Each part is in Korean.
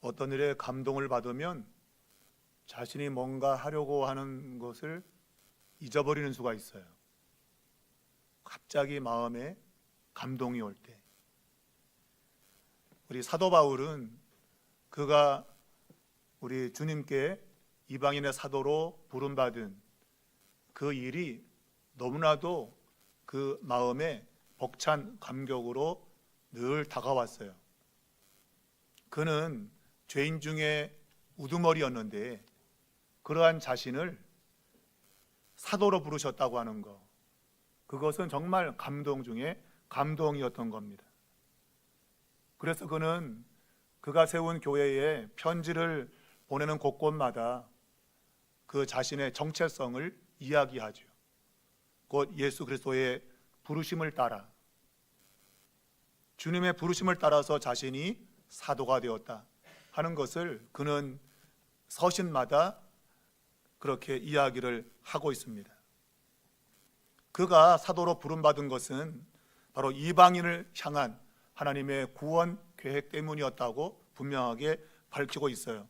어떤 일에 감동을 받으면 자신이 뭔가 하려고 하는 것을 잊어버리는 수가 있어요. 갑자기 마음에 감동이 올 때. 우리 사도 바울은 그가 우리 주님께 이방인의 사도로 부름받은 그 일이 너무나도 그 마음에 벅찬 감격으로 늘 다가왔어요. 그는 죄인 중에 우두머리였는데 그러한 자신을 사도로 부르셨다고 하는 것, 그것은 정말 감동 중에 감동이었던 겁니다. 그래서 그는 그가 세운 교회에 편지를 보내는 곳곳마다 그 자신의 정체성을 이야기하죠. 곧 예수 그리스도의 부르심을 따라, 주님의 부르심을 따라서 자신이 사도가 되었다 하는 것을 그는 서신마다 그렇게 이야기를 하고 있습니다. 그가 사도로 부름받은 것은 바로 이방인을 향한 하나님의 구원 계획 때문이었다고 분명하게 밝히고 있어요.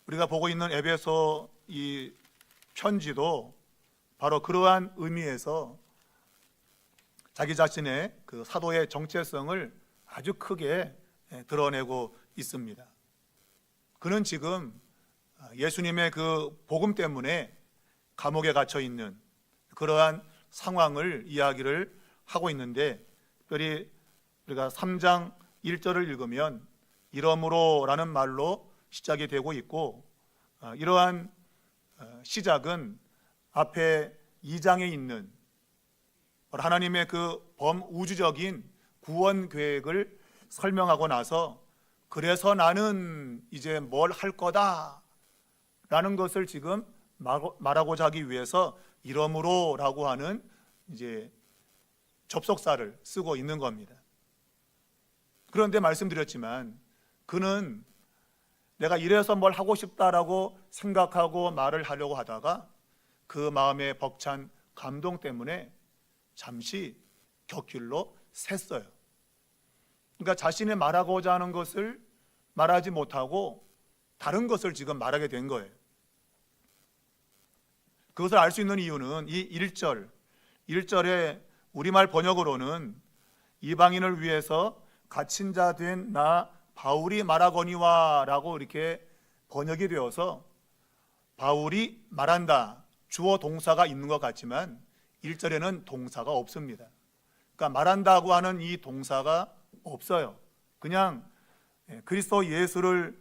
우리가 보고 있는 에베소 이 편지도 바로 그러한 의미에서 자기 자신의 그 사도의 정체성을 아주 크게 드러내고 있습니다. 그는 지금 예수님의 그 복음 때문에 감옥에 갇혀 있는 그러한 상황을 이야기를 하고 있는데, 특별히 우리가 3장 1절을 읽으면 이러므로 라는 말로 시작이 되고 있고, 이러한 시작은 앞에 2장에 있는 하나님의 그 범우주적인 구원 계획을 설명하고 나서 그래서 나는 이제 뭘 할 거다 라는 것을 지금 말하고자 하기 위해서 이러므로 라고 하는 이제 접속사를 쓰고 있는 겁니다. 그런데 말씀드렸지만 그는 내가 이래서 뭘 하고 싶다라고 생각하고 말을 하려고 하다가 그 마음에 벅찬 감동 때문에 잠시 곁길로 샜어요. 그러니까 자신이 말하고자 하는 것을 말하지 못하고 다른 것을 지금 말하게 된 거예요. 그것을 알 수 있는 이유는 이 1절의 우리말 번역으로는 이방인을 위해서 갇힌 자 된 나 바울이 말하거니와 라고 이렇게 번역이 되어서 바울이 말한다, 주어 동사가 있는 것 같지만 1절에는 동사가 없습니다. 그러니까 말한다고 하는 이 동사가 없어요. 그냥 그리스도 예수의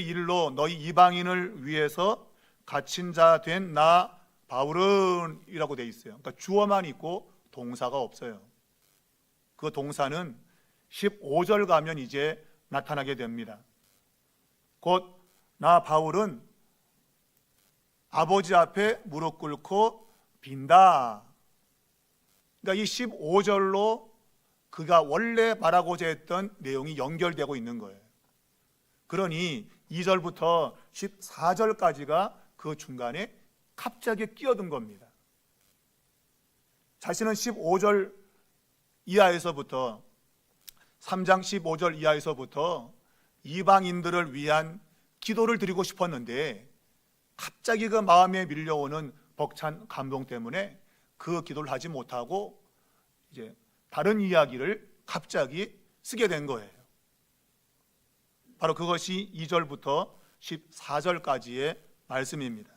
일로 너희 이방인을 위해서 갇힌 자 된 나 바울은 이라고 되어 있어요. 그러니까 주어만 있고 동사가 없어요. 그 동사는 15절 가면 이제 나타나게 됩니다. 곧 나 바울은 아버지 앞에 무릎 꿇고 빈다. 그러니까 이 15절로 그가 원래 말하고자 했던 내용이 연결되고 있는 거예요. 그러니 2절부터 14절까지가 그 중간에 갑자기 끼어든 겁니다. 자신은 15절 이하에서부터 3장 15절 이하에서부터 이방인들을 위한 기도를 드리고 싶었는데 갑자기 그 마음에 밀려오는 벅찬 감동 때문에 그 기도를 하지 못하고 이제 다른 이야기를 갑자기 쓰게 된 거예요. 바로 그것이 2절부터 14절까지의 말씀입니다.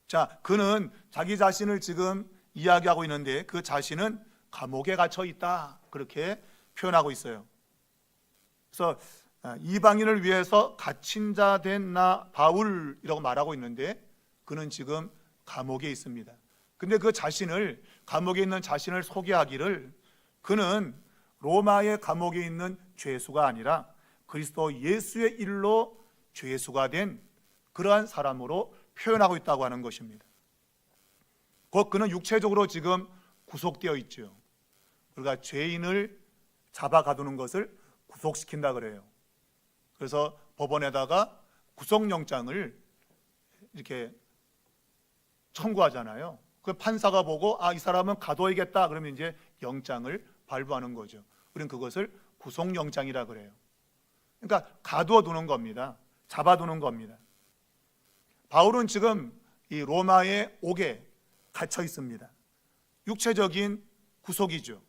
자, 그는 자기 자신을 지금 이야기하고 있는데 그 자신은 감옥에 갇혀 있다, 그렇게 표현하고 있어요. 그래서 이방인을 위해서 갇힌 자 된 나 바울이라고 말하고 있는데 그는 지금 감옥에 있습니다. 근데 그 자신을, 감옥에 있는 자신을 소개하기를 그는 로마의 감옥에 있는 죄수가 아니라 그리스도 예수의 일로 죄수가 된 그러한 사람으로 표현하고 있다고 하는 것입니다. 곧 그는 육체적으로 지금 구속되어 있죠. 우리가 죄인을 잡아 가두는 것을 구속시킨다 그래요. 그래서 법원에다가 구속영장을 이렇게 청구하잖아요. 그 판사가 보고 이 사람은 가둬야겠다 그러면 이제 영장을 발부하는 거죠. 우리는 그것을 구속영장이라 그래요. 그러니까 가두어 두는 겁니다. 잡아두는 겁니다. 바울은 지금 이 로마의 옥에 갇혀 있습니다. 육체적인 구속이죠.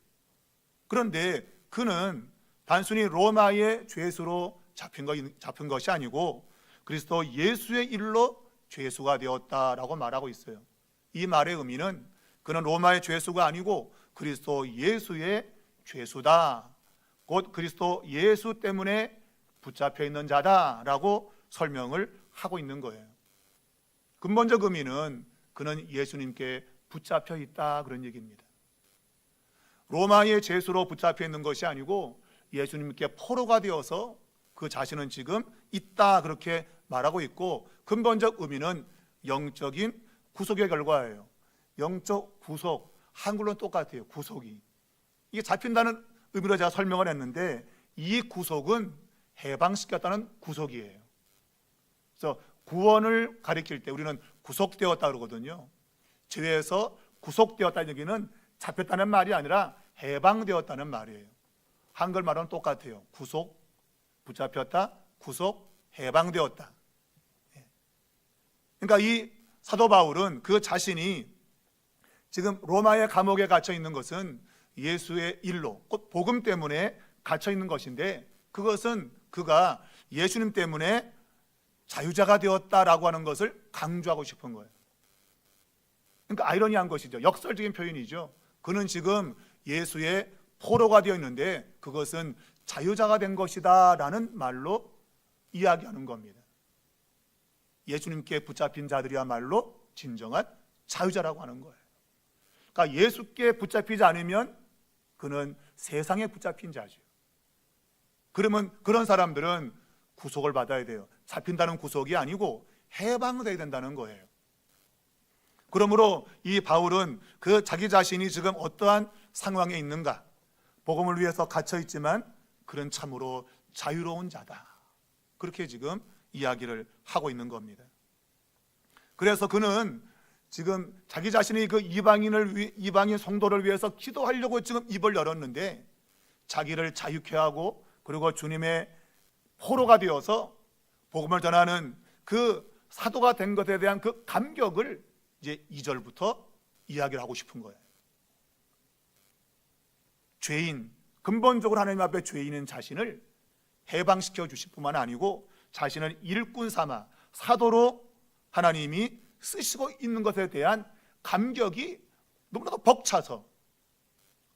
그런데 그는 단순히 로마의 죄수로 잡힌 것이 아니고 그리스도 예수의 일로 죄수가 되었다라고 말하고 있어요. 이 말의 의미는 그는 로마의 죄수가 아니고 그리스도 예수의 죄수다. 곧 그리스도 예수 때문에 붙잡혀 있는 자다라고 설명을 하고 있는 거예요. 근본적 의미는 그는 예수님께 붙잡혀 있다 그런 얘기입니다. 로마의 죄수로 붙잡혀 있는 것이 아니고 예수님께 포로가 되어서 그 자신은 지금 있다 그렇게 말하고 있고, 근본적 의미는 영적인 구속의 결과예요. 영적 구속, 한글로는 똑같아요. 구속이 이게 잡힌다는 의미로 제가 설명을 했는데 이 구속은 해방시켰다는 구속이에요. 그래서 구원을 가리킬 때 우리는 구속되었다 그러거든요. 죄에서 구속되었다는 얘기는 잡혔다는 말이 아니라 해방되었다는 말이에요. 한글말은 똑같아요. 구속, 붙잡혔다, 구속, 해방되었다. 그러니까 이 사도 바울은 그 자신이 지금 로마의 감옥에 갇혀 있는 것은 예수의 일로, 곧 복음 때문에 갇혀 있는 것인데, 그것은 그가 예수님 때문에 자유자가 되었다라고 하는 것을 강조하고 싶은 거예요. 그러니까 아이러니한 것이죠. 역설적인 표현이죠. 그는 지금 예수의 포로가 되어 있는데 그것은 자유자가 된 것이다 라는 말로 이야기하는 겁니다. 예수님께 붙잡힌 자들이야말로 진정한 자유자라고 하는 거예요. 그러니까 예수께 붙잡히지 않으면 그는 세상에 붙잡힌 자죠. 그러면 그런 사람들은 구속을 받아야 돼요. 잡힌다는 구속이 아니고 해방돼야 된다는 거예요. 그러므로 이 바울은 그 자기 자신이 지금 어떠한 상황에 있는가, 복음을 위해서 갇혀 있지만 그는 참으로 자유로운 자다, 그렇게 지금 이야기를 하고 있는 겁니다. 그래서 그는 지금 자기 자신이 그 이방인 성도를 위해서 기도하려고 지금 입을 열었는데 자기를 자유케 하고 그리고 주님의 포로가 되어서 복음을 전하는 그 사도가 된 것에 대한 그 감격을 이제 2절부터 이야기를 하고 싶은 거예요. 죄인, 근본적으로 하나님 앞에 죄인인 자신을 해방시켜 주실 뿐만 아니고 자신을 일꾼 삼아 사도로 하나님이 쓰시고 있는 것에 대한 감격이 너무나도 벅차서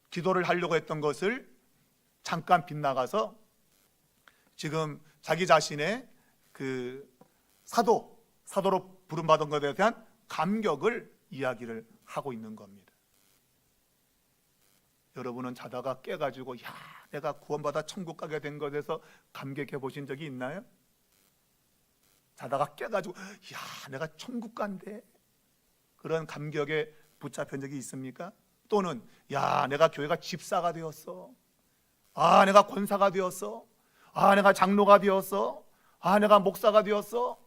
기도를 하려고 했던 것을 잠깐 빗나가서 지금 자기 자신의 그 사도로 부름받은 것에 대한 감격을 이야기를 하고 있는 겁니다. 여러분은 자다가 깨가지고 내가 구원받아 천국 가게 된 것에서 감격해 보신 적이 있나요? 자다가 깨가지고 내가 천국 간대, 그런 감격에 붙잡힌 적이 있습니까? 또는 내가 교회가 집사가 되었어, 내가 권사가 되었어, 내가 장로가 되었어, 내가 목사가 되었어,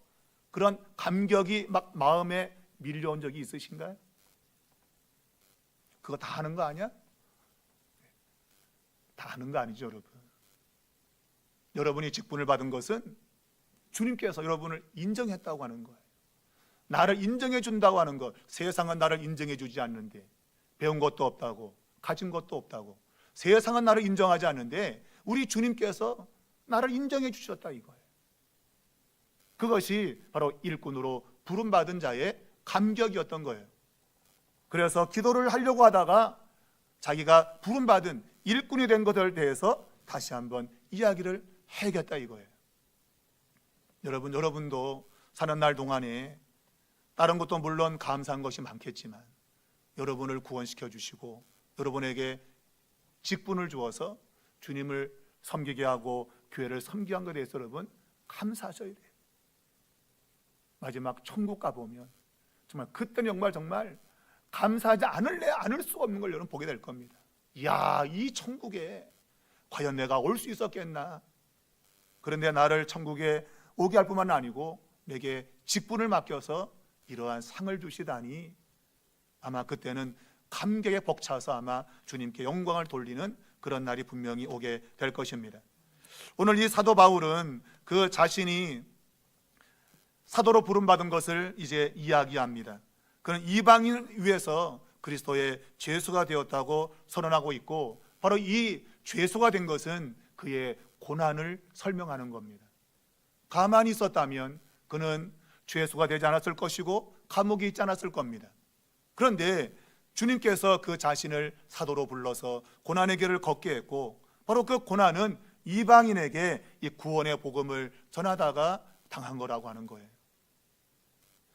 그런 감격이 막 마음에 밀려온 적이 있으신가요? 그거 다 하는 거 아니야? 다 하는 거 아니죠, 여러분. 여러분이 직분을 받은 것은 주님께서 여러분을 인정했다고 하는 거예요. 나를 인정해 준다고 하는 것. 세상은 나를 인정해 주지 않는데, 배운 것도 없다고, 가진 것도 없다고, 세상은 나를 인정하지 않는데 우리 주님께서 나를 인정해 주셨다 이거예요. 그것이 바로 일꾼으로 부름받은 자의 감격이었던 거예요. 그래서 기도를 하려고 하다가 자기가 부름받은 일꾼이 된 것에 대해서 다시 한번 이야기를 해야겠다 이거예요. 여러분도 사는 날 동안에 다른 것도 물론 감사한 것이 많겠지만 여러분을 구원시켜 주시고 여러분에게 직분을 주어서 주님을 섬기게 하고 교회를 섬기게 한 것에 대해서 여러분 감사하셔야 돼요. 마지막 천국 가보면 정말 그때는 정말 감사하지 않을 수가 없는 걸 여러분 보게 될 겁니다. 이 천국에 과연 내가 올 수 있었겠나? 그런데 나를 천국에 오게 할 뿐만 아니고 내게 직분을 맡겨서 이러한 상을 주시다니, 아마 그때는 감격에 벅차서 아마 주님께 영광을 돌리는 그런 날이 분명히 오게 될 것입니다. 오늘 이 사도 바울은 그 자신이 사도로 부름받은 것을 이제 이야기합니다. 그는 이방인을 위해서 그리스도의 죄수가 되었다고 선언하고 있고, 바로 이 죄수가 된 것은 그의 고난을 설명하는 겁니다. 가만히 있었다면 그는 죄수가 되지 않았을 것이고 감옥에 있지 않았을 겁니다. 그런데 주님께서 그 자신을 사도로 불러서 고난의 길을 걷게 했고, 바로 그 고난은 이방인에게 이 구원의 복음을 전하다가 당한 거라고 하는 거예요.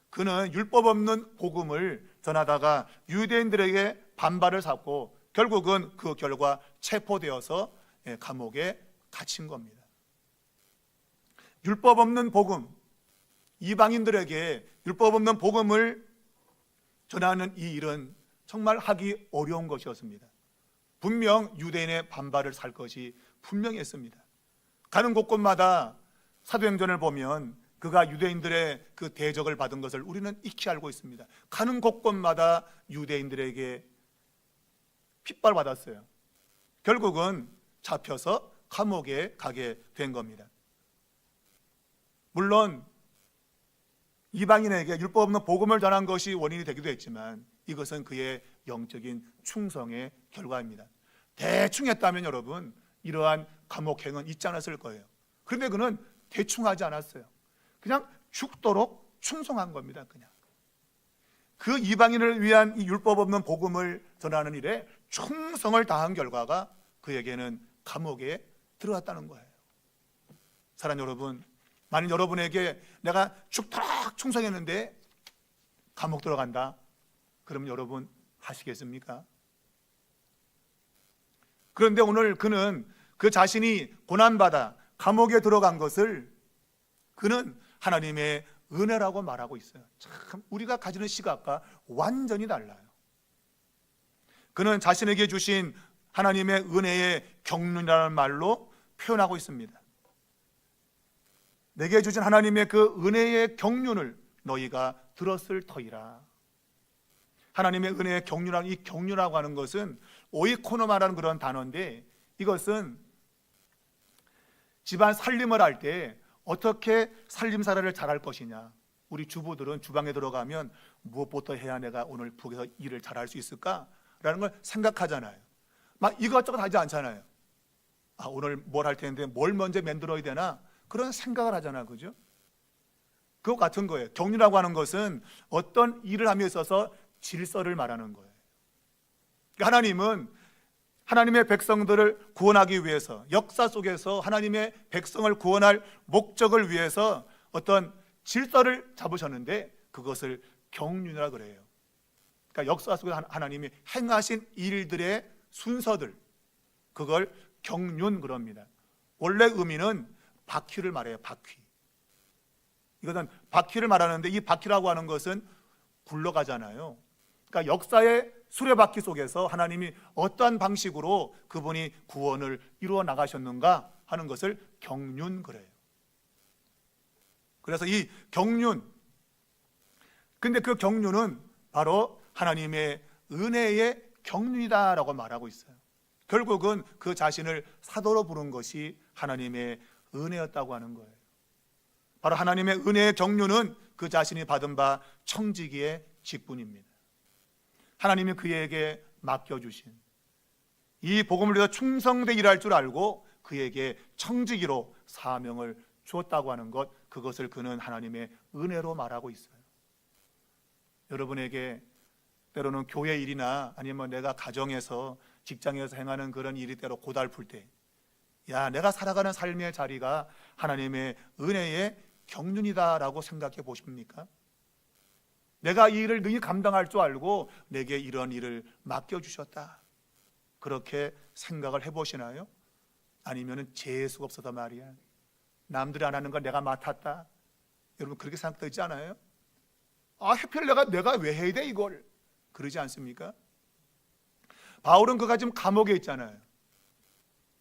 그는 율법 없는 복음을 전하다가 유대인들에게 반발을 샀고, 결국은 그 결과 체포되어서 감옥에 갇힌 겁니다. 율법 없는 복음, 이방인들에게 율법 없는 복음을 전하는 이 일은 정말 하기 어려운 것이었습니다. 분명 유대인의 반발을 살 것이 분명했습니다. 가는 곳곳마다 사도행전을 보면 그가 유대인들의 그 대적을 받은 것을 우리는 익히 알고 있습니다. 가는 곳곳마다 유대인들에게 핍박받았어요. 결국은 잡혀서 감옥에 가게 된 겁니다. 물론 이방인에게 율법 없는 복음을 전한 것이 원인이 되기도 했지만 이것은 그의 영적인 충성의 결과입니다. 대충 했다면 여러분 이러한 감옥행은 있지 않았을 거예요. 그런데 그는 대충 하지 않았어요. 그냥 죽도록 충성한 겁니다. 그냥 그 이방인을 위한 이 율법 없는 복음을 전하는 일에 충성을 다한 결과가 그에게는 감옥에 들어갔다는 거예요. 사랑하는 여러분, 만일 여러분에게 내가 죽도록 충성했는데 감옥 들어간다, 그럼 여러분 하시겠습니까? 그런데 오늘 그는 그 자신이 고난받아 감옥에 들어간 것을 그는 하나님의 은혜라고 말하고 있어요. 참 우리가 가지는 시각과 완전히 달라요. 그는 자신에게 주신 하나님의 은혜의 경륜이라는 말로 표현하고 있습니다. 내게 주신 하나님의 그 은혜의 경륜을 너희가 들었을 터이라. 하나님의 은혜의 경륜이라는 이 경륜이라고 하는 것은 오이코노마라는 그런 단어인데, 이것은 집안 살림을 할 때 어떻게 살림살이를 잘할 것이냐, 우리 주부들은 주방에 들어가면 무엇부터 해야 내가 오늘 부엌에서 일을 잘할 수 있을까라는 걸 생각하잖아요. 막 이것저것 하지 않잖아요. 오늘 뭘 할 텐데 뭘 먼저 만들어야 되나, 그런 생각을 하잖아, 그죠? 그거 같은 거예요. 경륜이라고 하는 것은 어떤 일을 함에 있어서 질서를 말하는 거예요. 하나님은 하나님의 백성들을 구원하기 위해서, 역사 속에서 하나님의 백성을 구원할 목적을 위해서 어떤 질서를 잡으셨는데 그것을 경륜이라 그래요. 그러니까 역사 속에서 하나님이 행하신 일들의 순서들, 그걸 경륜 그럽니다. 원래 의미는 바퀴를 말해요. 바퀴. 이것은 바퀴를 말하는데 이 바퀴라고 하는 것은 굴러가잖아요. 그러니까 역사의 수레바퀴 속에서 하나님이 어떠한 방식으로 그분이 구원을 이루어 나가셨는가 하는 것을 경륜 그래요. 그래서 이 경륜, 근데 그 경륜은 바로 하나님의 은혜의 경륜이다라고 말하고 있어요. 결국은 그 자신을 사도로 부른 것이 하나님의 은혜였다고 하는 거예요. 바로 하나님의 은혜의 경륜은 그 자신이 받은 바 청지기의 직분입니다. 하나님이 그에게 맡겨주신 이 복음을 위해서 충성되게 일할 줄 알고 그에게 청지기로 사명을 주었다고 하는 것, 그것을 그는 하나님의 은혜로 말하고 있어요. 여러분에게 때로는 교회 일이나 아니면 내가 가정에서 직장에서 행하는 그런 일이 때로 고달플 때, 야, 내가 살아가는 삶의 자리가 하나님의 은혜의 경륜이다라고 생각해 보십니까? 내가 이 일을 능히 감당할 줄 알고 내게 이런 일을 맡겨주셨다, 그렇게 생각을 해보시나요? 아니면 재수가 없어서 말이야, 남들이 안 하는 걸 내가 맡았다, 여러분 그렇게 생각되지 않아요? 하필 내가 왜 해야 돼 이걸, 그러지 않습니까? 바울은 그가 지금 감옥에 있잖아요.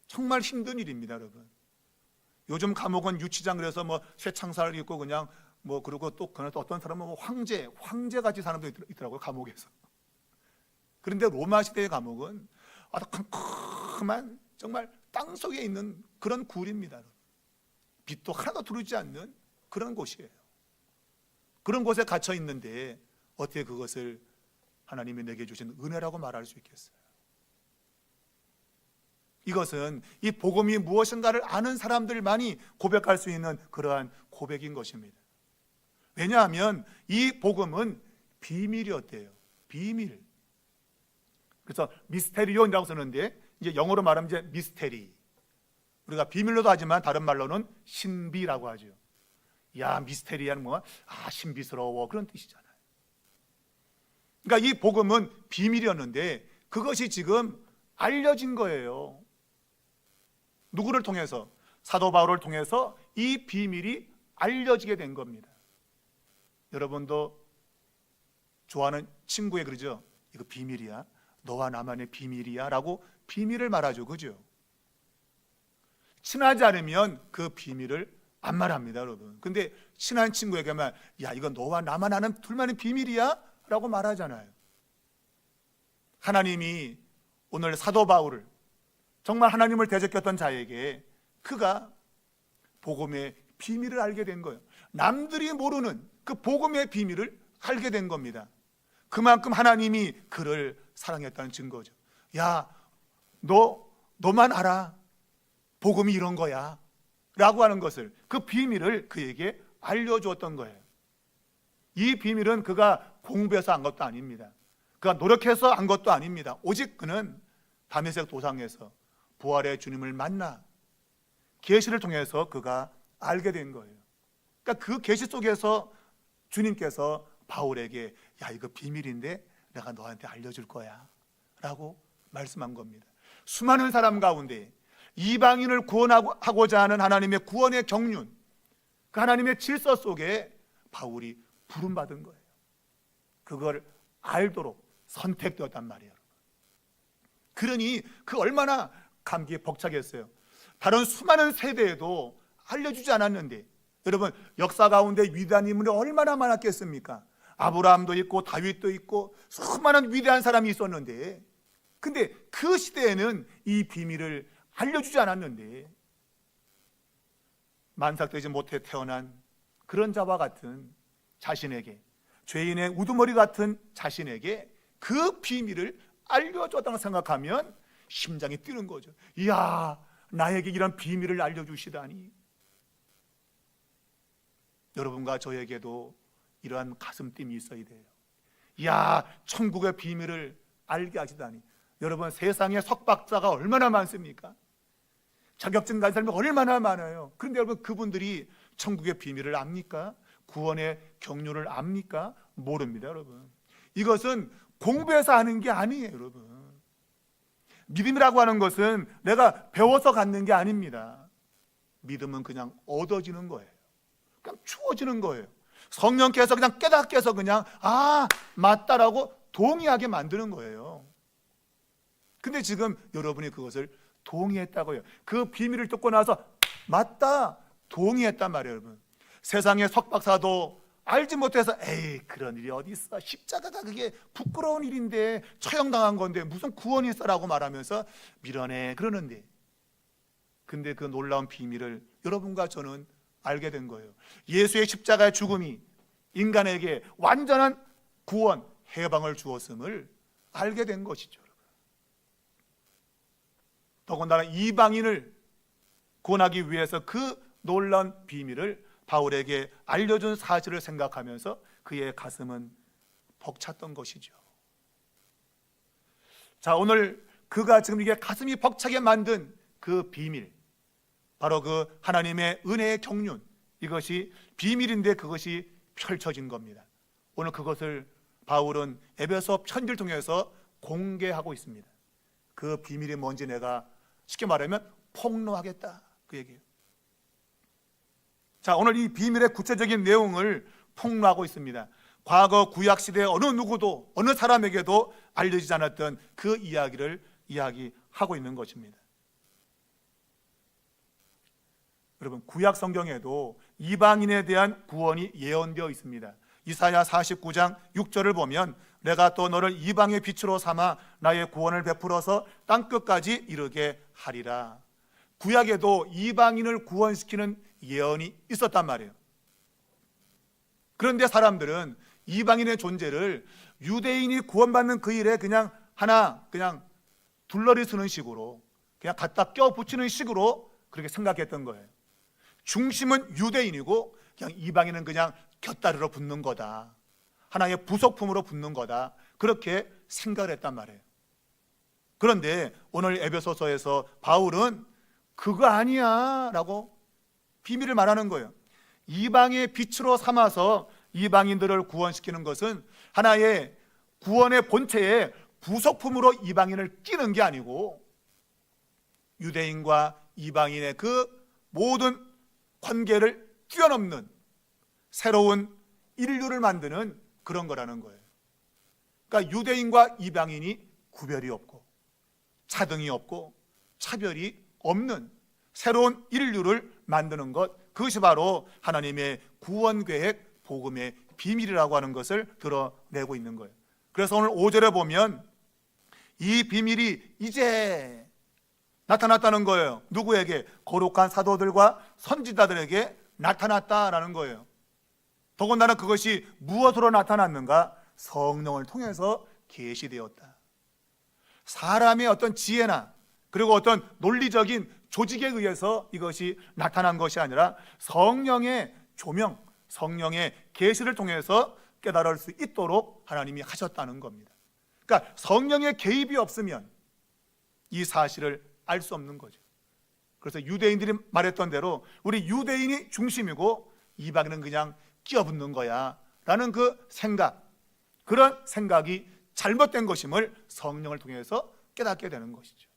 정말 힘든 일입니다, 여러분. 요즘 감옥은 유치장, 그래서 뭐 쇠창살을 입고 그냥 그리고 또 어떤 사람은 황제같이 사는 사람도 있더라고요, 감옥에서. 그런데 로마 시대의 감옥은 아주 캄캄한 정말 땅 속에 있는 그런 굴입니다. 빛도 하나도 들어오지 않는 그런 곳이에요. 그런 곳에 갇혀 있는데 어떻게 그것을 하나님이 내게 주신 은혜라고 말할 수 있겠어요? 이것은 이 복음이 무엇인가를 아는 사람들만이 고백할 수 있는 그러한 고백인 것입니다. 왜냐하면 이 복음은 비밀이었대요. 비밀. 그래서 미스테리온이라고 쓰는데 이제 영어로 말하면 이제 미스테리. 우리가 비밀로도 하지만 다른 말로는 신비라고 하죠. 야, 미스테리한 뭐야? 신비스러워 그런 뜻이잖아요. 그러니까 이 복음은 비밀이었는데 그것이 지금 알려진 거예요. 누구를 통해서? 사도 바울을 통해서 이 비밀이 알려지게 된 겁니다. 여러분도 좋아하는 친구에 그러죠? 이거 비밀이야. 너와 나만의 비밀이야 라고 비밀을 말하죠. 그죠? 친하지 않으면 그 비밀을 안 말합니다, 여러분. 근데 친한 친구에게만 야, 이건 너와 나만 아는 둘만의 비밀이야 라고 말하잖아요. 하나님이 오늘 사도 바울을 정말 하나님을 대적했던 자에게 그가 복음의 비밀을 알게 된 거예요. 남들이 모르는 그 복음의 비밀을 알게 된 겁니다. 그만큼 하나님이 그를 사랑했다는 증거죠. 야, 너만 알아. 복음이 이런 거야 라고 하는 것을, 그 비밀을 그에게 알려주었던 거예요. 이 비밀은 그가 공부해서 안 것도 아닙니다. 그가 노력해서 안 것도 아닙니다. 오직 그는 다메섹 도상에서 부활의 주님을 만나 계시를 통해서 그가 알게 된 거예요. 그러니까 그 계시 속에서 주님께서 바울에게 야, 이거 비밀인데 내가 너한테 알려줄 거야 라고 말씀한 겁니다. 수많은 사람 가운데 이방인을 구원하고자 하는 하나님의 구원의 경륜, 그 하나님의 질서 속에 바울이 부름받은 거예요. 그걸 알도록 선택되었단 말이에요. 그러니 그 얼마나 감기에 벅차겠어요. 다른 수많은 세대에도 알려주지 않았는데, 여러분 역사 가운데 위대한 인물이 얼마나 많았겠습니까? 아브라함도 있고 다윗도 있고 수많은 위대한 사람이 있었는데, 근데 그 시대에는 이 비밀을 알려주지 않았는데, 만삭되지 못해 태어난 그런 자와 같은 자신에게, 죄인의 우두머리 같은 자신에게 그 비밀을 알려줬다고 생각하면 심장이 뛰는 거죠. 이야, 나에게 이런 비밀을 알려주시다니. 여러분과 저에게도 이러한 가슴팀이 있어야 돼요. 이야, 천국의 비밀을 알게 하시다니. 여러분, 세상에 석박사가 얼마나 많습니까? 자격증 가진 사람이 얼마나 많아요. 그런데 여러분, 그분들이 천국의 비밀을 압니까? 구원의 경륜을 압니까? 모릅니다, 여러분. 이것은 공부해서 하는 게 아니에요, 여러분. 믿음이라고 하는 것은 내가 배워서 갖는 게 아닙니다. 믿음은 그냥 얻어지는 거예요. 그냥 주어지는 거예요. 성령께서 그냥 깨닫게 해서 그냥 맞다라고 동의하게 만드는 거예요. 근데 지금 여러분이 그것을 동의했다고요. 그 비밀을 듣고 나서 맞다, 동의했단 말이에요, 여러분. 세상의 석박사도 알지 못해서 에이, 그런 일이 어디 있어, 십자가가 그게 부끄러운 일인데, 처형당한 건데 무슨 구원이 있어라고 말하면서 밀어내 그러는데, 근데 그 놀라운 비밀을 여러분과 저는 알게 된 거예요. 예수의 십자가의 죽음이 인간에게 완전한 구원, 해방을 주었음을 알게 된 것이죠. 더군다나 이방인을 구원하기 위해서 그 놀라운 비밀을 바울에게 알려준 사실을 생각하면서 그의 가슴은 벅찼던 것이죠. 자, 오늘 그가 지금 이게 가슴이 벅차게 만든 그 비밀, 바로 그 하나님의 은혜의 경륜, 이것이 비밀인데 그것이 펼쳐진 겁니다. 오늘 그것을 바울은 에베소 편지를 통해서 공개하고 있습니다. 그 비밀이 뭔지 내가 쉽게 말하면 폭로하겠다, 그 얘기예요. 자, 오늘 이 비밀의 구체적인 내용을 폭로하고 있습니다. 과거 구약시대 어느 누구도, 어느 사람에게도 알려지지 않았던 그 이야기를 이야기하고 있는 것입니다. 여러분, 구약 성경에도 이방인에 대한 구원이 예언되어 있습니다. 이사야 49장 6절을 보면 내가 또 너를 이방의 빛으로 삼아 나의 구원을 베풀어서 땅끝까지 이르게 하리라. 구약에도 이방인을 구원시키는 예언이 있었단 말이에요. 그런데 사람들은 이방인의 존재를 유대인이 구원받는 그 일에 그냥 둘러리 쓰는 식으로, 그냥 갖다 껴붙이는 식으로 그렇게 생각했던 거예요. 중심은 유대인이고 그냥 이방인은 그냥 곁다리로 붙는 거다, 하나의 부속품으로 붙는 거다, 그렇게 생각을 했단 말이에요. 그런데 오늘 에베소서에서 바울은 그거 아니야 라고 비밀을 말하는 거예요. 이방의 빛으로 삼아서 이방인들을 구원시키는 것은 하나의 구원의 본체에 부속품으로 이방인을 끼는 게 아니고 유대인과 이방인의 그 모든 관계를 뛰어넘는 새로운 인류를 만드는 그런 거라는 거예요. 그러니까 유대인과 이방인이 구별이 없고 차등이 없고 차별이 없는 새로운 인류를 만드는 것, 그것이 바로 하나님의 구원 계획, 복음의 비밀이라고 하는 것을 드러내고 있는 거예요. 그래서 오늘 5절에 보면 이 비밀이 이제 나타났다는 거예요. 누구에게? 거룩한 사도들과 선지자들에게 나타났다라는 거예요. 더군다나 그것이 무엇으로 나타났는가? 성령을 통해서 계시되었다. 사람의 어떤 지혜나 그리고 어떤 논리적인 조직에 의해서 이것이 나타난 것이 아니라 성령의 조명, 성령의 계시를 통해서 깨달을 수 있도록 하나님이 하셨다는 겁니다. 그러니까 성령의 개입이 없으면 이 사실을 알 수 없는 거죠. 그래서 유대인들이 말했던 대로 우리 유대인이 중심이고 이방인은 그냥 끼어붙는 거야 라는 그 생각, 그런 생각이 잘못된 것임을 성령을 통해서 깨닫게 되는 것이죠.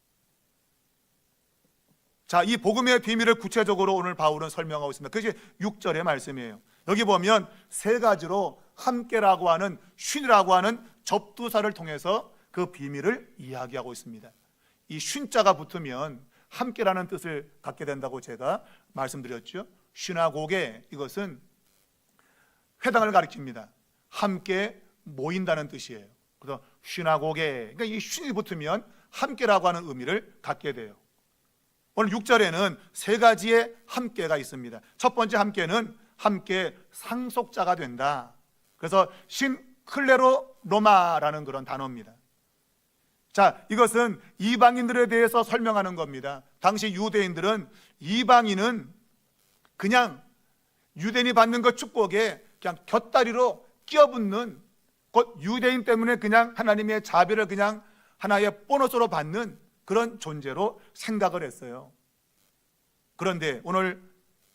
자, 이 복음의 비밀을 구체적으로 오늘 바울은 설명하고 있습니다. 그것이 6절의 말씀이에요. 여기 보면 세 가지로 함께라고 하는, 쉰이라고 하는 접두사를 통해서 그 비밀을 이야기하고 있습니다. 이 쉰자가 붙으면 함께라는 뜻을 갖게 된다고 제가 말씀드렸죠. 슈나고게, 이것은 회당을 가리킵니다. 함께 모인다는 뜻이에요. 그래서 슈나고게, 그러니까 이 쉰이 붙으면 함께라고 하는 의미를 갖게 돼요. 오늘 6절에는 세 가지의 함께가 있습니다. 첫 번째 함께는 함께 상속자가 된다. 그래서 신클레로로마라는 그런 단어입니다. 자, 이것은 이방인들에 대해서 설명하는 겁니다. 당시 유대인들은 이방인은 그냥 유대인이 받는 그 축복에 그냥 곁다리로 끼어붙는, 곧 유대인 때문에 그냥 하나님의 자비를 그냥 하나의 보너스로 받는 그런 존재로 생각을 했어요. 그런데 오늘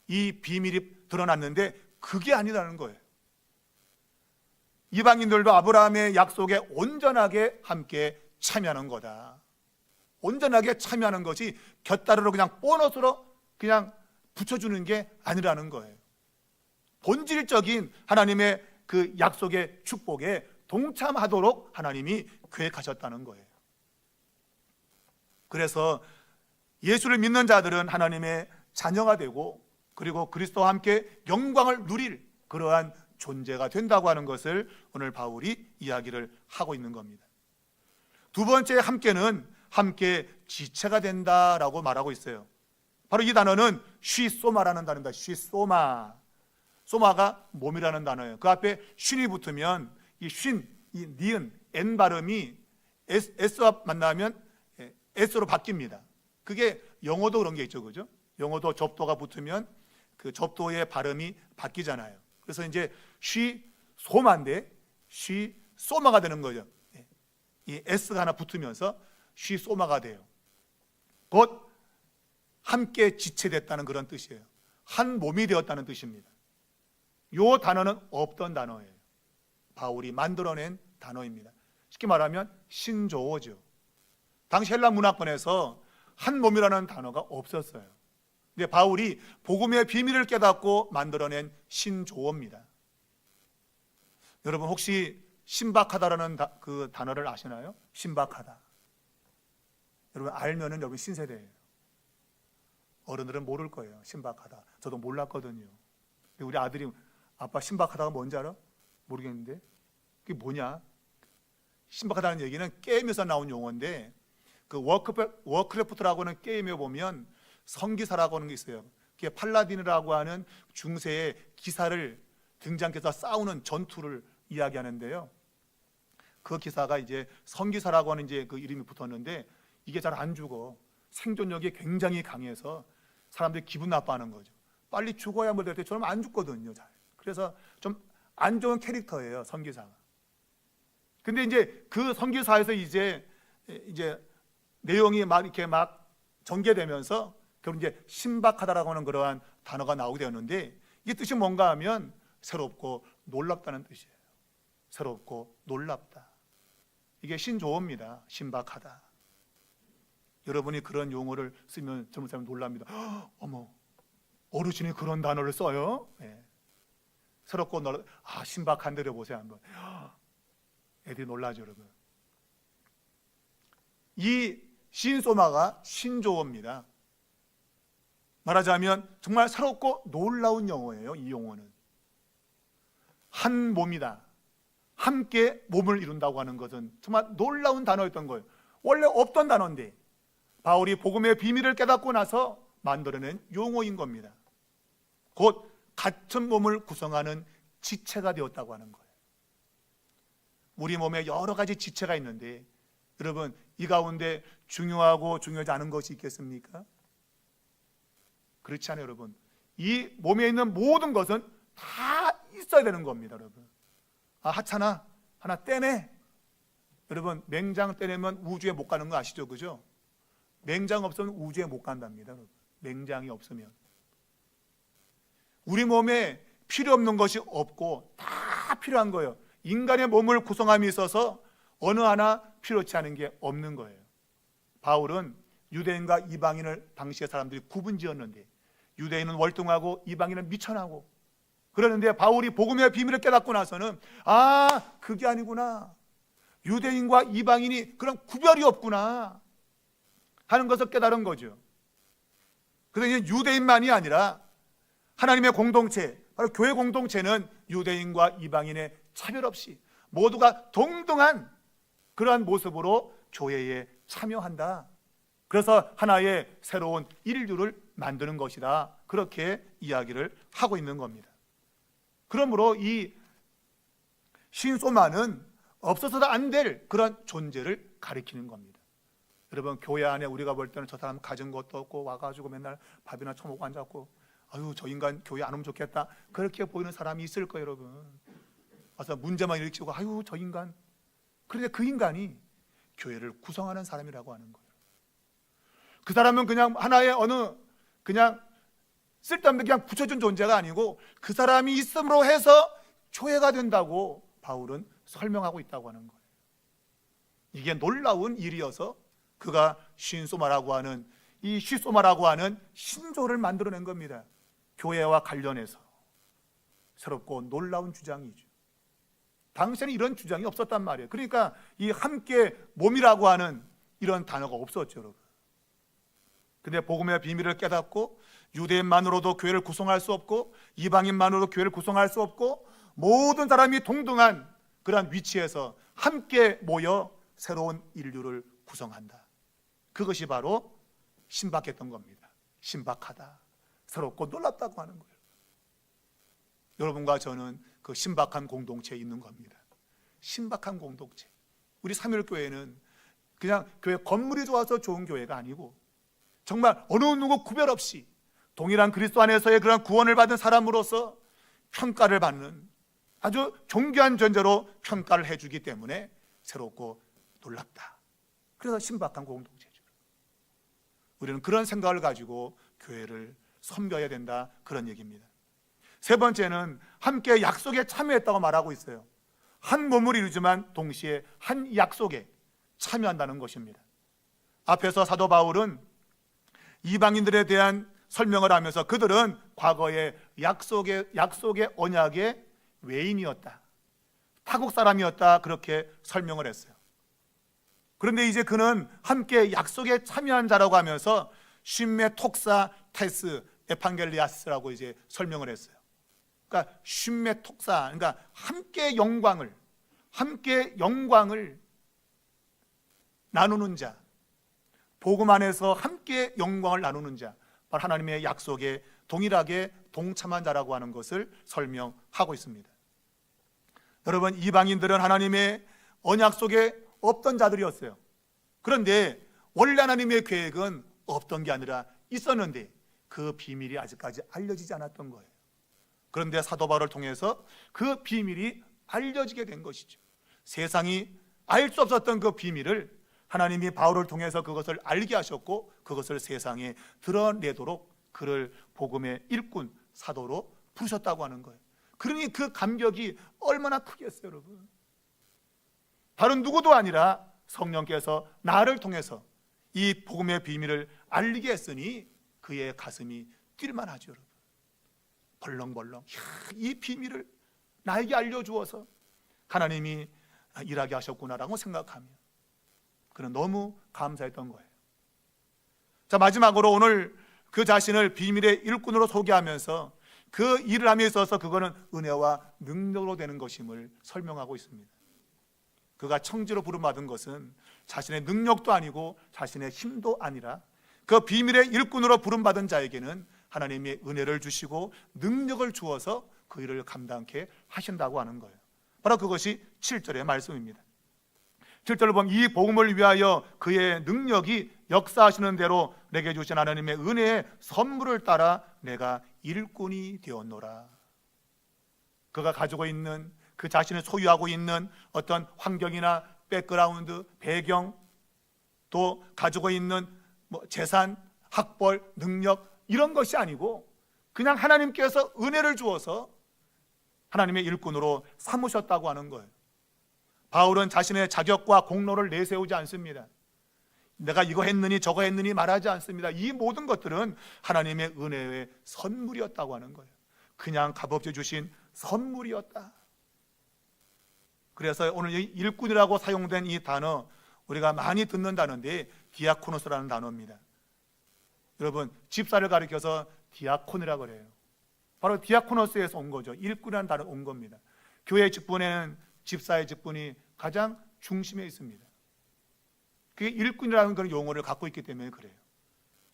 이 비밀이 드러났는데 그게 아니라는 거예요. 이방인들도 아브라함의 약속에 온전하게 함께 참여하는 거다. 온전하게 참여하는 것이 곁다리로 그냥 보너스로 그냥 붙여주는 게 아니라는 거예요. 본질적인 하나님의 그 약속의 축복에 동참하도록 하나님이 계획하셨다는 거예요. 그래서 예수를 믿는 자들은 하나님의 자녀가 되고 그리고 그리스도와 함께 영광을 누릴 그러한 존재가 된다고 하는 것을 오늘 바울이 이야기를 하고 있는 겁니다. 두 번째 함께는 함께 지체가 된다라고 말하고 있어요. 바로 이 단어는 쉬소마라는 단어입니다. 쉬소마. 소마가 몸이라는 단어예요. 그 앞에 쉰이 붙으면 이 쉰, 이 니은, N 발음이 S와 만나면 S로 바뀝니다. 그게 영어도 그런 게 있죠, 그죠? 영어도 접도가 붙으면 그 접도의 발음이 바뀌잖아요. 그래서 이제 쉬소마인데 쉬소마가 되는 거죠. 이 S가 하나 붙으면서 쉬소마가 돼요. 곧 함께 지체됐다는 그런 뜻이에요. 한 몸이 되었다는 뜻입니다. 이 단어는 없던 단어예요. 바울이 만들어낸 단어입니다. 쉽게 말하면 신조어죠. 당시 헬라 문화권에서 한 몸이라는 단어가 없었어요. 근데 바울이 복음의 비밀을 깨닫고 만들어낸 신조어입니다. 여러분 혹시 신박하다라는 그 단어를 아시나요? 신박하다. 여러분 알면은 여러분 신세대예요. 어른들은 모를 거예요. 신박하다. 저도 몰랐거든요. 근데 우리 아들이 아빠 신박하다가 뭔지 알아? 모르겠는데 그게 뭐냐? 신박하다는 얘기는 게임에서 나온 용어인데 그 워크래프트라고 하는 게임에 보면 성기사라고 하는 게 있어요. 그게 팔라딘이라고 하는 중세의 기사를 등장해서 싸우는 전투를 이야기하는데요. 그 기사가 이제 성기사라고 하는 이제 그 이름이 붙었는데, 이게 잘 안 죽어. 생존력이 굉장히 강해서 사람들이 기분 나빠하는 거죠. 빨리 죽어야 뭘 될 때 저는 안 죽거든요, 잘. 그래서 좀 안 좋은 캐릭터예요, 성기사가. 근데 이제 그 성기사에서 이제 내용이 막 이렇게 막 전개되면서 결국 이제 신박하다라고 하는 그러한 단어가 나오게 되었는데, 이 뜻이 뭔가 하면 새롭고 놀랍다는 뜻이에요. 새롭고 놀랍다. 이게 신조어입니다. 신박하다. 여러분이 그런 용어를 쓰면 젊은 사람이 놀랍니다. 어머, 어르신이 그런 단어를 써요? 네. 새롭고 신박한데 보세요 한번. 애들이 놀라죠, 여러분. 이 신소마가 신조어입니다. 말하자면 정말 새롭고 놀라운 용어예요. 이 용어는 한 몸이다. 함께 몸을 이룬다고 하는 것은 정말 놀라운 단어였던 거예요. 원래 없던 단어인데 바울이 복음의 비밀을 깨닫고 나서 만들어낸 용어인 겁니다. 곧 같은 몸을 구성하는 지체가 되었다고 하는 거예요. 우리 몸에 여러 가지 지체가 있는데, 여러분, 이 가운데 중요하고 중요하지 않은 것이 있겠습니까? 그렇지 않아요, 여러분. 이 몸에 있는 모든 것은 다 있어야 되는 겁니다, 여러분. 하찮아, 하나 떼내. 여러분, 맹장 떼내면 우주에 못 가는 거 아시죠? 그죠? 맹장 없으면 우주에 못 간답니다, 여러분. 맹장이 없으면. 우리 몸에 필요 없는 것이 없고 다 필요한 거예요. 인간의 몸을 구성함에 있어서 어느 하나 필요치 않은 게 없는 거예요. 바울은 유대인과 이방인을 당시의 사람들이 구분지었는데, 유대인은 월등하고 이방인은 미천하고, 그러는데 바울이 복음의 비밀을 깨닫고 나서는 그게 아니구나, 유대인과 이방인이 그런 구별이 없구나 하는 것을 깨달은 거죠. 그래서 유대인만이 아니라 하나님의 공동체, 바로 교회 공동체는 유대인과 이방인의 차별 없이 모두가 동등한 그러한 모습으로 교회에 참여한다. 그래서 하나의 새로운 인류를 만드는 것이다. 그렇게 이야기를 하고 있는 겁니다. 그러므로 이 신소마는 없어서도 안 될 그런 존재를 가리키는 겁니다. 여러분, 교회 안에 우리가 볼 때는 저 사람 가진 것도 없고 와가지고 맨날 밥이나 처먹고 앉았고, 저 인간 교회 안 오면 좋겠다, 그렇게 보이는 사람이 있을 거예요, 여러분. 와서 문제만 일으키고 저 인간. 그런데 그 인간이 교회를 구성하는 사람이라고 하는 거예요. 그 사람은 그냥 하나의 그냥 쓸데없는 그냥 붙여준 존재가 아니고, 그 사람이 있음으로 해서 교회가 된다고 바울은 설명하고 있다고 하는 거예요. 이게 놀라운 일이어서 그가 신소마라고 하는 이 시소마라고 하는 신조를 만들어낸 겁니다. 교회와 관련해서 새롭고 놀라운 주장이죠. 당시에는 이런 주장이 없었단 말이에요. 그러니까 이 함께 몸이라고 하는 이런 단어가 없었죠, 여러분. 근데 복음의 비밀을 깨닫고 유대인만으로도 교회를 구성할 수 없고 이방인만으로도 교회를 구성할 수 없고 모든 사람이 동등한 그런 위치에서 함께 모여 새로운 인류를 구성한다. 그것이 바로 신박했던 겁니다. 신박하다, 새롭고 놀랍다고 하는 거예요. 여러분과 저는 그 신박한 공동체에 있는 겁니다. 신박한 공동체. 우리 삼일교회는 그냥 교회 건물이 좋아서 좋은 교회가 아니고, 정말 어느 누구 구별 없이 동일한 그리스도 안에서의 그런 구원을 받은 사람으로서 평가를 받는 아주 존귀한 존재로 평가를 해주기 때문에 새롭고 놀랍다. 그래서 신박한 공동체죠. 우리는 그런 생각을 가지고 교회를 섬겨야 된다, 그런 얘기입니다. 세 번째는 함께 약속에 참여했다고 말하고 있어요. 한 몸을 이루지만 동시에 한 약속에 참여한다는 것입니다. 앞에서 사도 바울은 이방인들에 대한 설명을 하면서 그들은 과거의 약속의 언약의 외인이었다, 타국 사람이었다, 그렇게 설명을 했어요. 그런데 이제 그는 함께 약속에 참여한 자라고 하면서 쉼메 톡사 테스 에판겔리아스라고 이제 설명을 했어요. 그러니까 쉼메 톡사, 그러니까 함께 영광을 나누는 자, 복음 안에서 함께 영광을 나누는 자, 바로 하나님의 약속에 동일하게 동참한 자라고 하는 것을 설명하고 있습니다. 여러분, 이방인들은 하나님의 언약 속에 없던 자들이었어요. 그런데 원래 하나님의 계획은 없던 게 아니라 있었는데 그 비밀이 아직까지 알려지지 않았던 거예요. 그런데 사도 바울을 통해서 그 비밀이 알려지게 된 것이죠. 세상이 알 수 없었던 그 비밀을 하나님이 바울을 통해서 그것을 알게 하셨고, 그것을 세상에 드러내도록 그를 복음의 일꾼, 사도로 부르셨다고 하는 거예요. 그러니 그 감격이 얼마나 크겠어요, 여러분. 다른 누구도 아니라 성령께서 나를 통해서 이 복음의 비밀을 알리게 했으니 그의 가슴이 뛸만 하죠, 여러분. 벌렁벌렁. 이 비밀을 나에게 알려주어서 하나님이 일하게 하셨구나라고 생각하며 그는 너무 감사했던 거예요. 자, 마지막으로 오늘 그 자신을 비밀의 일꾼으로 소개하면서 그 일을 함에 있어서 그거는 은혜와 능력으로 되는 것임을 설명하고 있습니다. 그가 청지로 부름받은 것은 자신의 능력도 아니고 자신의 힘도 아니라 그 비밀의 일꾼으로 부름받은 자에게는 하나님의 은혜를 주시고 능력을 주어서 그 일을 감당케 하신다고 하는 거예요. 바로 그것이 7절의 말씀입니다. 7절을 보면 이 복음을 위하여 그의 능력이 역사하시는 대로 내게 주신 하나님의 은혜의 선물을 따라 내가 일꾼이 되었노라. 그가 가지고 있는 그 자신을 소유하고 있는 어떤 환경이나 백그라운드, 배경, 또 가지고 있는 재산, 학벌, 능력 이런 것이 아니고 그냥 하나님께서 은혜를 주어서 하나님의 일꾼으로 삼으셨다고 하는 거예요. 바울은 자신의 자격과 공로를 내세우지 않습니다. 내가 이거 했느니 저거 했느니 말하지 않습니다. 이 모든 것들은 하나님의 은혜의 선물이었다고 하는 거예요. 그냥 값없이 주신 선물이었다. 그래서 오늘 이 일꾼이라고 사용된 이 단어, 우리가 많이 듣는 단어인데 디아코노스라는 단어입니다. 여러분, 집사를 가리켜서 디아콘이라고 그래요. 바로 디아코노스에서 온 거죠. 일꾼이라는 단어가 온 겁니다. 교회 직분에는 집사의 직분이 가장 중심에 있습니다. 그게 일꾼이라는 그런 용어를 갖고 있기 때문에 그래요.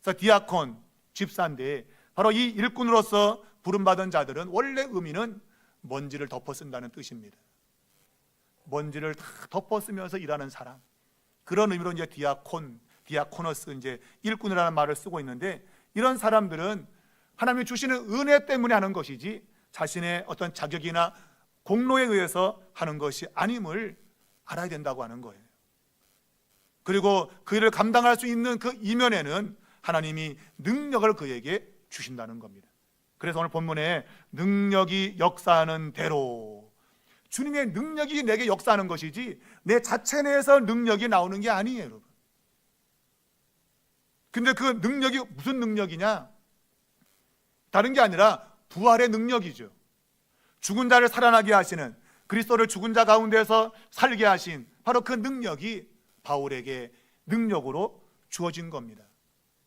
그래서 디아콘, 집사인데 바로 이 일꾼으로서 부름받은 자들은 원래 의미는 먼지를 덮어 쓴다는 뜻입니다. 먼지를 다 덮어 쓰면서 일하는 사람, 그런 의미로 이제 디아콘, 디아코너스, 이제 일꾼이라는 말을 쓰고 있는데, 이런 사람들은 하나님이 주시는 은혜 때문에 하는 것이지 자신의 어떤 자격이나 공로에 의해서 하는 것이 아님을 알아야 된다고 하는 거예요. 그리고 그 일을 감당할 수 있는 그 이면에는 하나님이 능력을 그에게 주신다는 겁니다. 그래서 오늘 본문에 능력이 역사하는 대로, 주님의 능력이 내게 역사하는 것이지 내 자체 내에서 능력이 나오는 게 아니에요, 여러분. 근데 그 능력이 무슨 능력이냐? 다른 게 아니라 부활의 능력이죠. 죽은 자를 살아나게 하시는, 그리스도를 죽은 자 가운데서 살게 하신 바로 그 능력이 바울에게 능력으로 주어진 겁니다.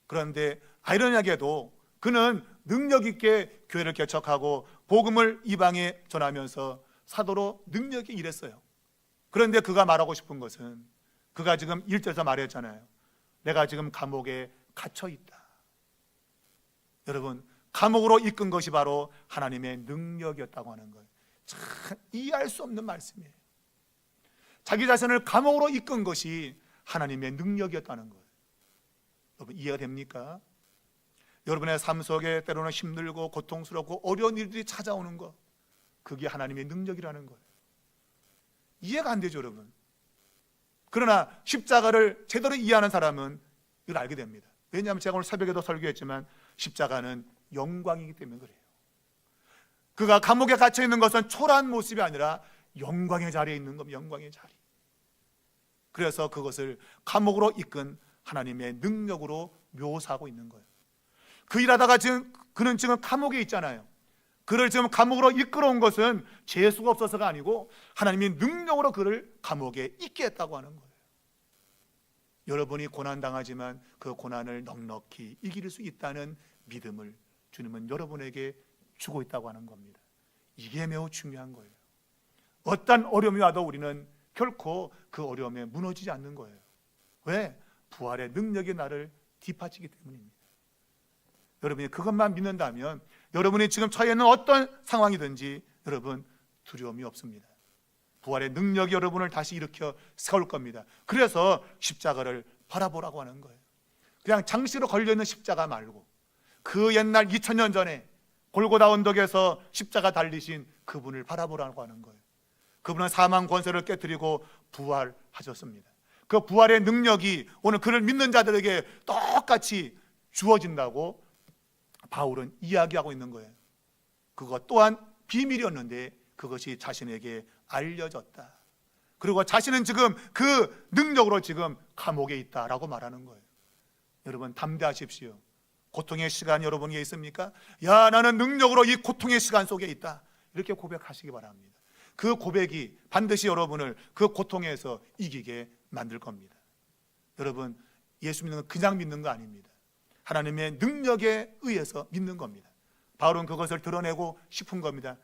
그런데 아이러니하게도 그는 능력 있게 교회를 개척하고 복음을 이방에 전하면서 사도로 능력 있게 일했어요. 그런데 그가 말하고 싶은 것은, 그가 지금 1절에서 말했잖아요. 내가 지금 감옥에 갇혀 있다. 여러분, 감옥으로 이끈 것이 바로 하나님의 능력이었다고 하는 거예요. 참 이해할 수 없는 말씀이에요. 자기 자신을 감옥으로 이끈 것이 하나님의 능력이었다는 거예요. 여러분, 이해가 됩니까? 여러분의 삶 속에 때로는 힘들고 고통스럽고 어려운 일들이 찾아오는 것, 그게 하나님의 능력이라는 거예요. 이해가 안 되죠, 여러분. 그러나 십자가를 제대로 이해하는 사람은 이걸 알게 됩니다. 왜냐하면 제가 오늘 새벽에도 설교했지만 십자가는 영광이기 때문에 그래요. 그가 감옥에 갇혀 있는 것은 초라한 모습이 아니라 영광의 자리에 있는 겁니다. 영광의 자리. 그래서 그것을 감옥으로 이끈 하나님의 능력으로 묘사하고 있는 거예요. 그 일하다가 그는 지금 감옥에 있잖아요. 그를 지금 감옥으로 이끌어온 것은 재수가 없어서가 아니고 하나님이 능력으로 그를 감옥에 있게 했다고 하는 거예요. 여러분이 고난당하지만 그 고난을 넉넉히 이길 수 있다는 믿음을 주님은 여러분에게 주고 있다고 하는 겁니다. 이게 매우 중요한 거예요. 어떤 어려움이 와도 우리는 결코 그 어려움에 무너지지 않는 거예요. 왜? 부활의 능력이 나를 뒷받치기 때문입니다. 여러분이 그것만 믿는다면 여러분이 지금 처해 있는 어떤 상황이든지 여러분 두려움이 없습니다. 부활의 능력이 여러분을 다시 일으켜 세울 겁니다. 그래서 십자가를 바라보라고 하는 거예요. 그냥 장시로 걸려있는 십자가 말고 그 옛날 2000년 전에 골고다 언덕에서 십자가 달리신 그분을 바라보라고 하는 거예요. 그분은 사망 권세를 깨뜨리고 부활하셨습니다. 그 부활의 능력이 오늘 그를 믿는 자들에게 똑같이 주어진다고 바울은 이야기하고 있는 거예요. 그것 또한 비밀이었는데 그것이 자신에게 알려졌다. 그리고 자신은 지금 그 능력으로 지금 감옥에 있다라고 말하는 거예요. 여러분 담대하십시오. 고통의 시간 여러분에게 있습니까? 야, 나는 능력으로 이 고통의 시간 속에 있다. 이렇게 고백하시기 바랍니다. 그 고백이 반드시 여러분을 그 고통에서 이기게 만들 겁니다. 여러분, 예수 믿는 건 그냥 믿는 거 아닙니다. 하나님의 능력에 의해서 믿는 겁니다. 바울은 그것을 드러내고 싶은 겁니다.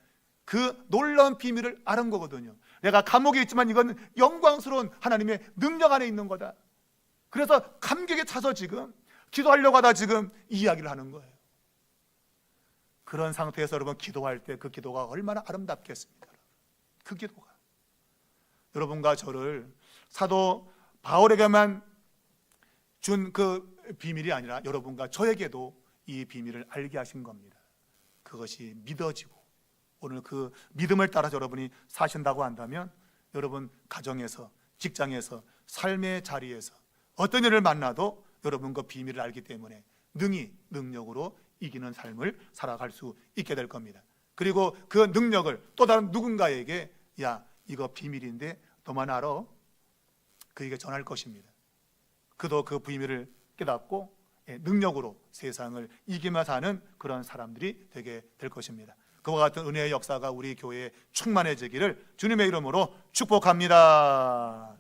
그 놀라운 비밀을 아는 거거든요. 내가 감옥에 있지만 이건 영광스러운 하나님의 능력 안에 있는 거다. 그래서 감격에 차서 지금 기도하려고 하다 지금 이야기를 하는 거예요. 그런 상태에서 여러분 기도할 때 그 기도가 얼마나 아름답겠습니까? 그 기도가 여러분과 저를 사도 바울에게만 준 그 비밀이 아니라 여러분과 저에게도 이 비밀을 알게 하신 겁니다. 그것이 믿어지고 오늘 그 믿음을 따라서 여러분이 사신다고 한다면 여러분 가정에서, 직장에서, 삶의 자리에서 어떤 일을 만나도 여러분 그 비밀을 알기 때문에 능력으로 이기는 삶을 살아갈 수 있게 될 겁니다. 그리고 그 능력을 또 다른 누군가에게 야, 이거 비밀인데 너만 알아? 그에게 전할 것입니다. 그도 그 비밀을 깨닫고 능력으로 세상을 이기며 사는 그런 사람들이 되게 될 것입니다. 그와 같은 은혜의 역사가 우리 교회에 충만해지기를 주님의 이름으로 축복합니다.